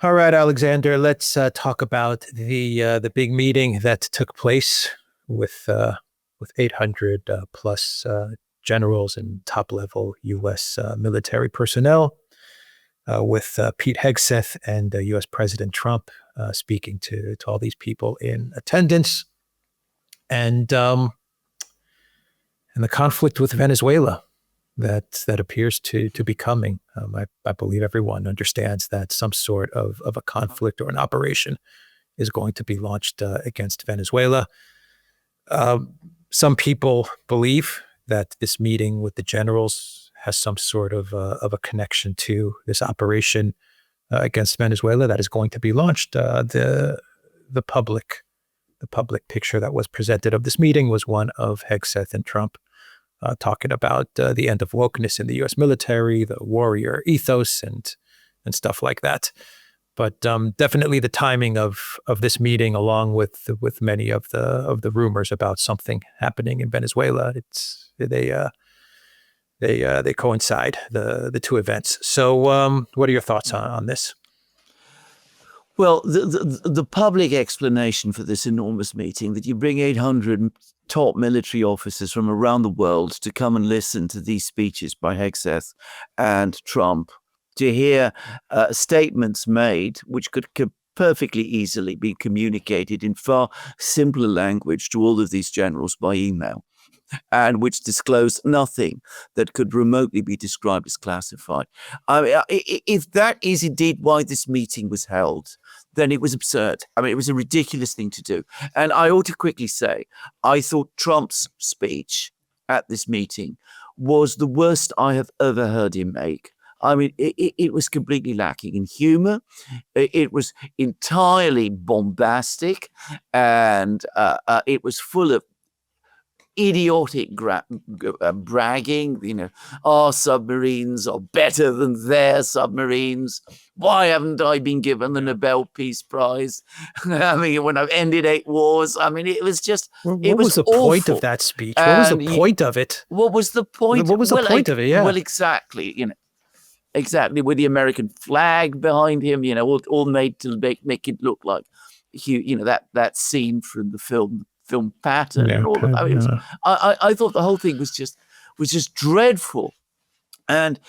All right, Alexander, let's talk about the big meeting that took place with 800 plus generals and top level U.S. Military personnel, with Pete Hegseth and U.S. President Trump speaking to all these people in attendance, and the conflict with Venezuela that appears to be coming. I believe everyone understands that some sort of a conflict or an operation is going to be launched against Venezuela. Some people believe that this meeting with the generals has some sort of a connection to this operation against Venezuela that is going to be launched. The public picture that was presented of this meeting was one of Hegseth and Trump talking about the end of wokeness in the U.S. military, the warrior ethos, and stuff like that. But definitely the timing of this meeting, along with many of the rumors about something happening in Venezuela, they coincide, the two events. So what are your thoughts on this? Well, the public explanation for this enormous meeting, that you bring 800 top military officers from around the world to come and listen to these speeches by Hegseth and Trump, to hear statements made which could perfectly easily be communicated in far simpler language to all of these generals by email, and which disclose nothing that could remotely be described as classified. I mean, if that is indeed why this meeting was held, then it was absurd. I mean, it was a ridiculous thing to do. And I ought to quickly say, I thought Trump's speech at this meeting was the worst I have ever heard him make. I mean, it was completely lacking in humor. It was entirely bombastic, and it was full of idiotic bragging. Our submarines are better than their submarines. Why haven't I been given the Nobel Peace Prize? I mean, when I've ended 8 wars. I mean, it was just, What was the point of that speech? What was the point of it? What was the point? What was the point of it? Yeah. Well, exactly. Exactly, with the American flag behind him. All made to make it look like, that scene from the film Pattern, and all of that. I thought the whole thing was just dreadful. And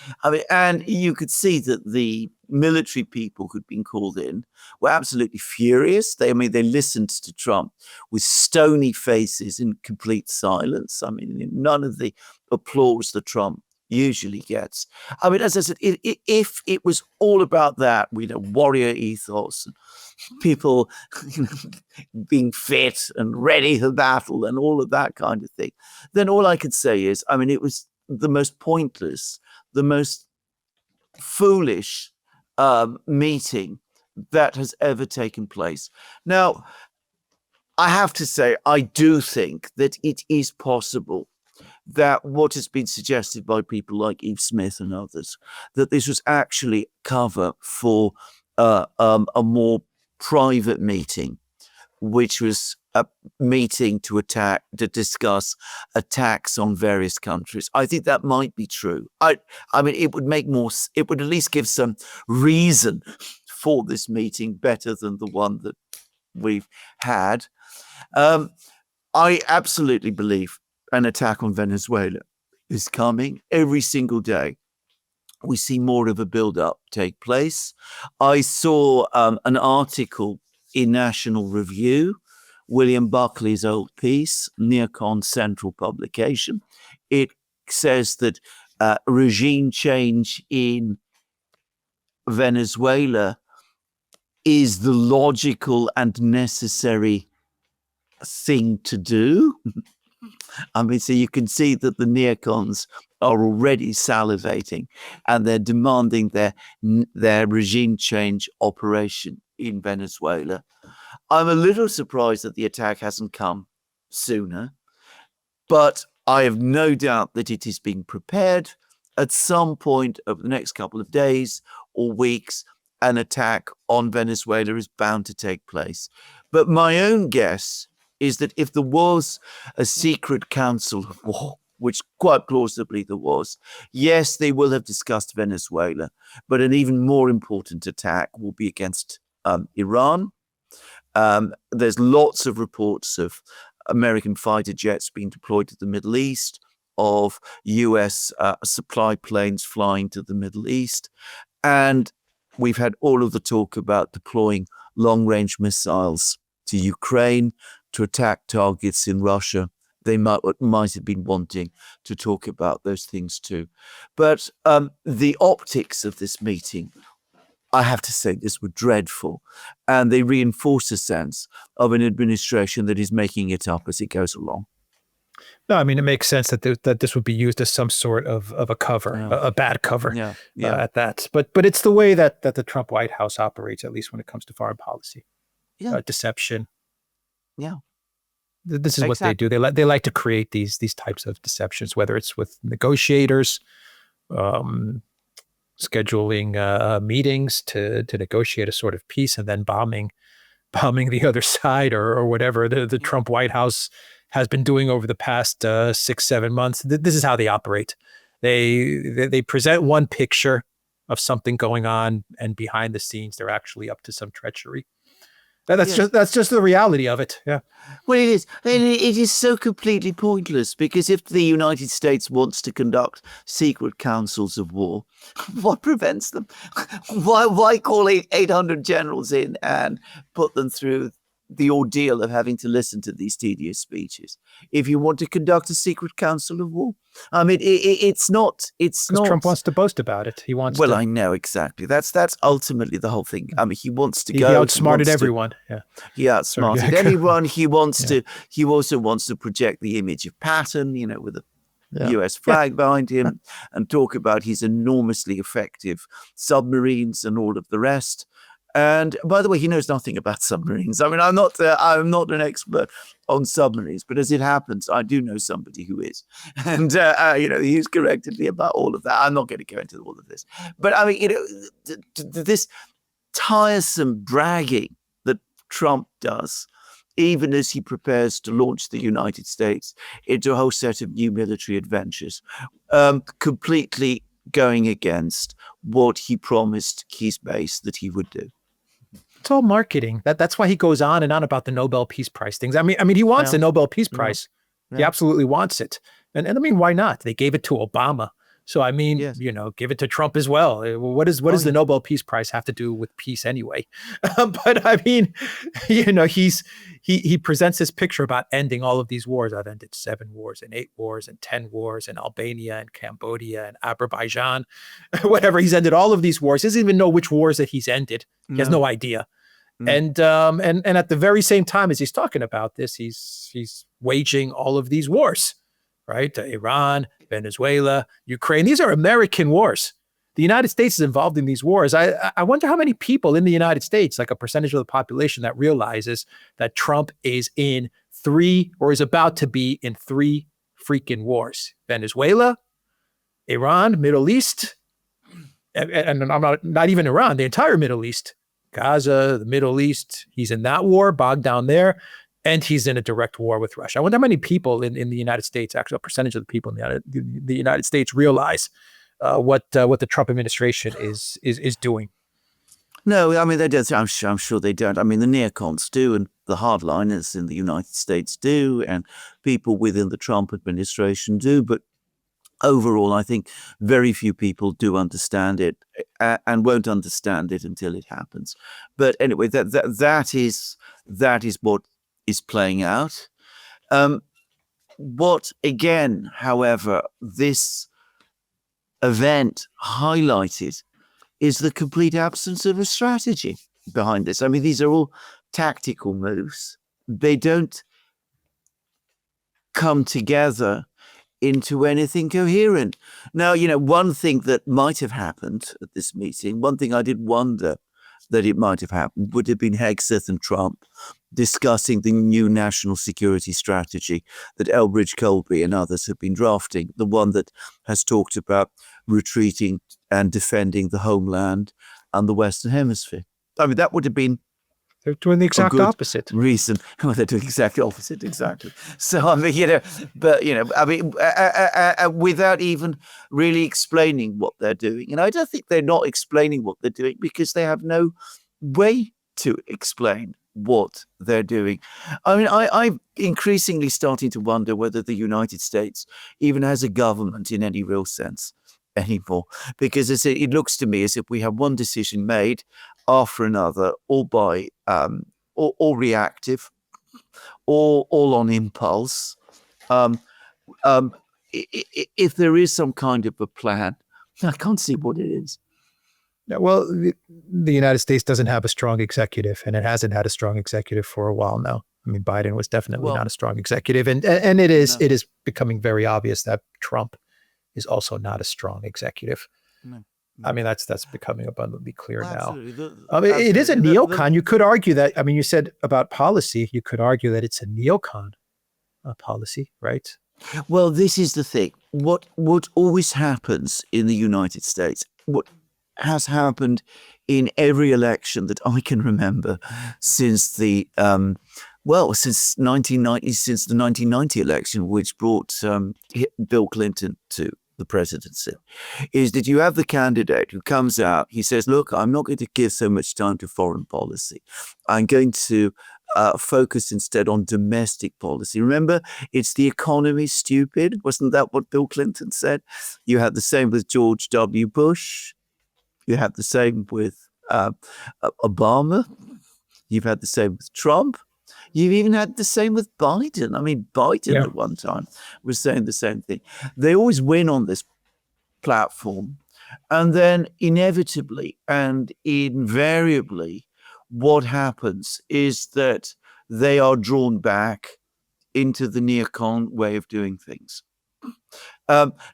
and you could see that the military people who'd been called in were absolutely furious. They listened to Trump with stony faces in complete silence. I mean, none of the applause that Trump usually gets. I mean, as I said, if it was all about that, warrior ethos, and people being fit and ready for battle and all of that kind of thing, then all I could say is, I mean, it was the most pointless, the most foolish meeting that has ever taken place. Now, I have to say, I do think that it is possible that what has been suggested by people like Eve Smith and others, that this was actually cover for a more private meeting, which was a meeting to discuss attacks on various countries. I think that might be true. I mean, it would at least give some reason for this meeting better than the one that we've had. I absolutely believe an attack on Venezuela is coming. Every single day, we see more of a build-up take place. I saw an article in National Review, William Buckley's old piece, Neocon Central publication. It says that regime change in Venezuela is the logical and necessary thing to do. I mean, so you can see that the neocons are already salivating, and they're demanding their regime change operation in Venezuela. I'm a little surprised that the attack hasn't come sooner, but I have no doubt that it is being prepared. At some point over the next couple of days or weeks, an attack on Venezuela is bound to take place. But my own guess is that if there was a secret council of war which quite plausibly there was. Yes, they will have discussed Venezuela, but an even more important attack will be against Iran. There's lots of reports of American fighter jets being deployed to the Middle East, of US supply planes flying to the Middle East. And we've had all of the talk about deploying long-range missiles to Ukraine to attack targets in Russia. They might have been wanting to talk about those things too. But the optics of this meeting, I have to say, this were dreadful. And they reinforce a sense of an administration that is making it up as it goes along. No, I mean, it makes sense that this would be used as some sort of a cover, a bad cover at that. But it's the way that the Trump White House operates, at least when it comes to foreign policy. Deception. Yeah. This is what they do. They like to create these types of deceptions, whether it's with negotiators, scheduling meetings to negotiate a sort of peace, and then bombing the other side or whatever the Trump White House has been doing over the past 6-7 months. This is how they operate. They present one picture of something going on, and behind the scenes, they're actually up to some treachery. That's just the reality of it. Yeah. Well, it is. And it is so completely pointless, because if the United States wants to conduct secret councils of war, what prevents them? Why call 800 generals in and put them through the ordeal of having to listen to these tedious speeches? If you want to conduct a secret council of war, I mean, it's not. Trump wants to boast about it. He wants. Well, I know exactly. That's ultimately the whole thing. I mean, he wants to go. He outsmarted everyone. He outsmarted anyone. He wants to. He also wants to project the image of Patton, with a US flag behind him, and talk about his enormously effective submarines and all of the rest. And by the way, he knows nothing about submarines. I mean, I'm not an expert on submarines, but as it happens, I do know somebody who is. And, he's corrected me about all of that. I'm not going to go into all of this. But I mean, this tiresome bragging that Trump does, even as he prepares to launch the United States into a whole set of new military adventures, completely going against what he promised his base that he would do. It's all marketing. That's why he goes on and on about the Nobel Peace Prize things. I mean, he wants the Nobel Peace Prize. He absolutely wants it. And I mean, why not? They gave it to Obama. So I mean, give it to Trump as well. What does the Nobel Peace Prize have to do with peace anyway? But I mean, he presents this picture about ending all of these wars. I've ended 7 wars and 8 wars and 10 wars in Albania and Cambodia and Azerbaijan, whatever. He's ended all of these wars. He doesn't even know which wars that he's ended. He has no idea. And at the very same time as he's talking about this, he's waging all of these wars, right? Iran, Venezuela, Ukraine. These are American wars. The United States is involved in these wars. I wonder how many people in the United States, like a percentage of the population, that realizes that Trump is in 3 or is about to be in 3 freaking wars. Venezuela, Iran, Middle East, and I'm not even Iran, the entire Middle East, Gaza, the Middle East. He's in that war, bogged down there. And he's in a direct war with Russia. I wonder how many people in the United States, actually a percentage of the people in the United States, realize what the Trump administration is doing. No, I mean, they don't. I'm sure they don't. I mean, the neocons do, and the hardliners in the United States do, and people within the Trump administration do. But overall, I think very few people do understand it, and won't understand it until it happens. But anyway, that is what is playing out. What again, however, this event highlighted is the complete absence of a strategy behind this. I mean, these are all tactical moves. They don't come together into anything coherent. Now, one thing that might have happened at this meeting, one thing I did wonder that it might have happened, would have been Hegseth and Trump discussing the new national security strategy that Elbridge Colby and others have been drafting, the one that has talked about retreating and defending the homeland and the Western Hemisphere. I mean, that would have been They're doing the exact good opposite. reason. Well, they're doing exactly opposite, exactly. So I mean, but I mean, without even really explaining what they're doing, and I don't think they're not explaining what they're doing because they have no way to explain what they're doing. I mean, I'm increasingly starting to wonder whether the United States even has a government in any real sense anymore, because it looks to me as if we have one decision made after another, all by all reactive, all on impulse. Um, if there is some kind of a plan, I can't see what it is. Well, the United States doesn't have a strong executive, and it hasn't had a strong executive for a while now. I mean, Biden was definitely not a strong executive, and it is becoming very obvious that Trump is also not a strong executive. No. I mean, that's becoming abundantly clear now. It is a neocon. You could argue that. I mean, you said about policy. You could argue that it's a neocon policy, right? Well, this is the thing. What always happens in the United States, what has happened in every election that I can remember since the since 1990, since the 1990 election, which brought Bill Clinton to the presidency, is that you have the candidate who comes out, he says, look, I'm not going to give so much time to foreign policy. I'm going to focus instead on domestic policy. Remember, it's the economy, stupid. Wasn't that what Bill Clinton said? You had the same with George W. Bush. You have the same with Obama. You've had the same with Trump. You've even had the same with Biden. I mean, Biden at one time was saying the same thing. They always win on this platform. And then inevitably and invariably, what happens is that they are drawn back into the neocon way of doing things.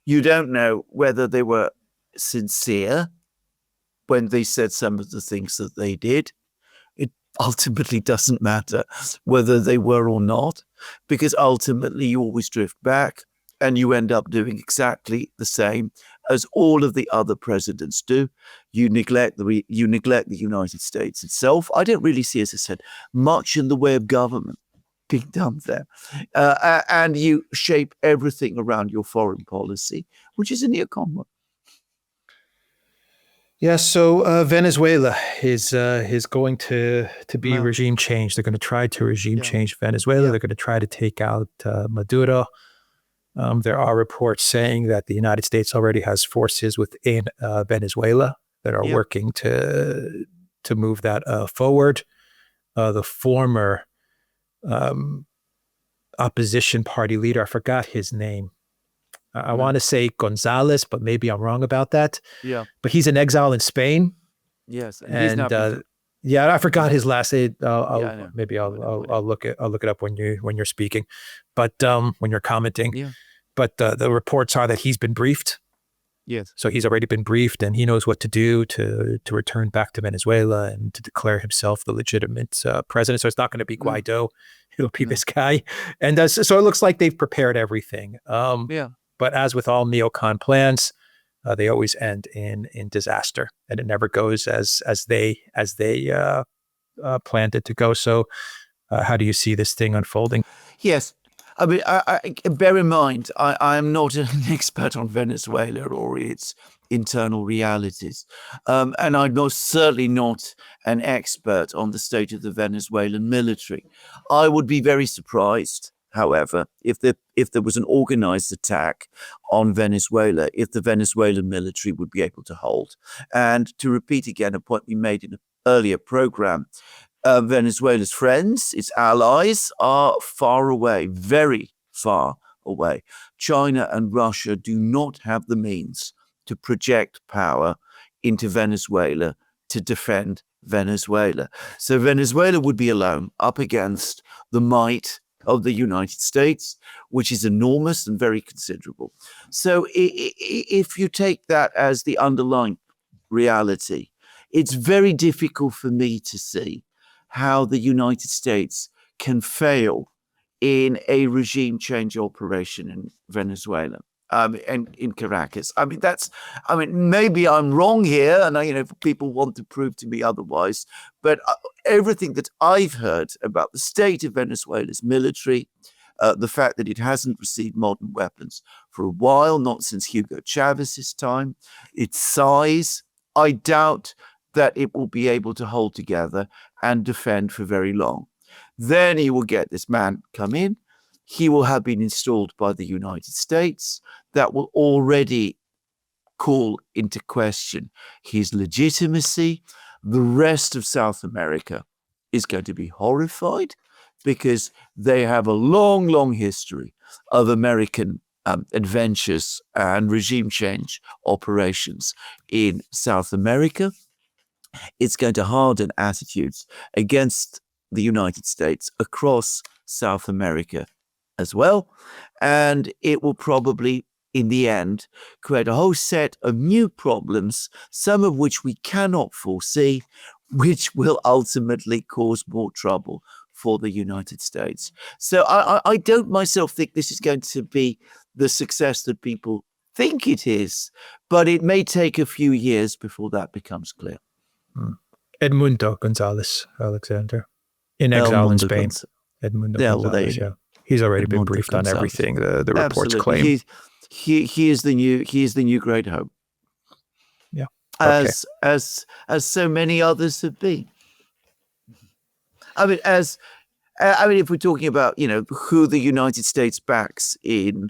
You don't know whether they were sincere when they said some of the things that they did. It ultimately doesn't matter whether they were or not, because ultimately you always drift back and you end up doing exactly the same as all of the other presidents do. You neglect the United States itself. I don't really see, as I said, much in the way of government being done there. And you shape everything around your foreign policy, which is a neocon one. Yeah, so Venezuela is going to be regime change. They're going to try to regime change Venezuela. They're going to try to take out Maduro. There are reports saying that the United States already has forces within Venezuela that are working to move that forward. The former opposition party leader, I forgot his name. I want to say Gonzalez, but maybe I'm wrong about that. Yeah. But he's in exile in Spain. Yes. And I forgot his last name. Maybe I'll look it up when you're speaking, but when you're commenting. Yeah. But the reports are that he's been briefed. Yes. So he's already been briefed, and he knows what to do to return back to Venezuela and to declare himself the legitimate president. So it's not going to be Guaido; it'll be this guy. And so it looks like they've prepared everything. But as with all neocon plans, they always end in disaster, and it never goes as they planned it to go. So, how do you see this thing unfolding? Yes. I mean, I bear in mind, I am not an expert on Venezuela or its internal realities. And I'm most certainly not an expert on the state of the Venezuelan military. I would be very surprised, however, if there was an organized attack on Venezuela, if the Venezuelan military would be able to hold. And to repeat again a point we made in an earlier program, Venezuela's friends, its allies, are far away, very far away. China and Russia do not have the means to project power into Venezuela to defend Venezuela. So Venezuela would be alone up against the might of the United States, which is enormous and very considerable. So if you take that as the underlying reality, it's very difficult for me to see how the United States can fail in a regime change operation in Venezuela. and in Caracas. I mean, maybe I'm wrong here, and people want to prove to me otherwise. But everything that I've heard about the state of Venezuela's military, the fact that it hasn't received modern weapons for a while, not since Hugo Chavez's time, its size, I doubt that it will be able to hold together and defend for very long. Then you will get this man come in. He will have been installed by the United States. That will already call into question his legitimacy. The rest of South America is going to be horrified because they have a long, long history of American adventures and regime change operations in South America. It's going to harden attitudes against the United States across South America as well. And it will probably, in the end, create a whole set of new problems, some of which we cannot foresee, which will ultimately cause more trouble for the United States. So I don't myself think this is going to be the success that people think it is, but it may take a few years before that becomes clear. Edmundo Gonzalez Alexander, in exile in Spain. Edmundo Gonzalez, yeah. He's already been briefed on everything the reports claim. He is the new great hope. Yeah. As so many others have been. I mean, if we're talking about, who the United States backs in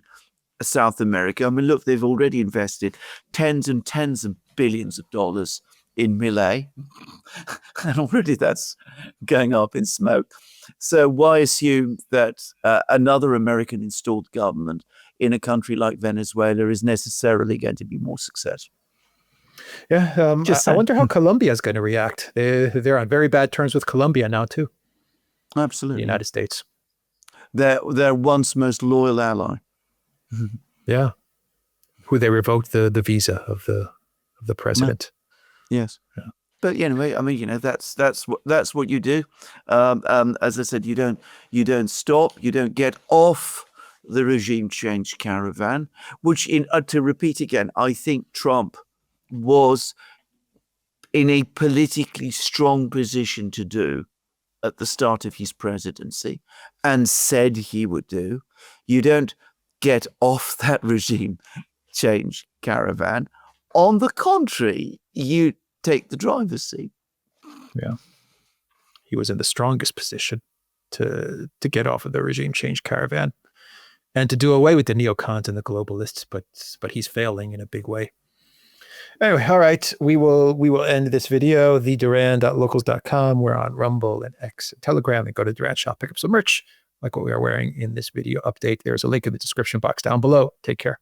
South America, I mean, look, they've already invested tens and tens of billions of dollars in Milei, and already that's going up in smoke. So why assume that another American installed government in a country like Venezuela is necessarily going to be more successful? Yeah, I wonder how Colombia is going to react. They're on very bad terms with Colombia now too. Absolutely, the United States. Their once most loyal ally. Yeah, who they revoked the visa of the president. Yes. Yeah. But anyway, I mean, that's what you do. As I said, you don't stop, you don't get off the regime change caravan. Which, to repeat again, I think Trump was in a politically strong position to do at the start of his presidency, and said he would do. You don't get off that regime change caravan. On the contrary, you take the driver's seat. Yeah. He was in the strongest position to get off of the regime change caravan and to do away with the neocons and the globalists, but he's failing in a big way. Anyway, all right, we will end this video. theduran.locals.com. We're on Rumble and X and Telegram, and go to Duran Shop, pick up some merch like what we are wearing in this video update. There's a link in the description box down below. Take care.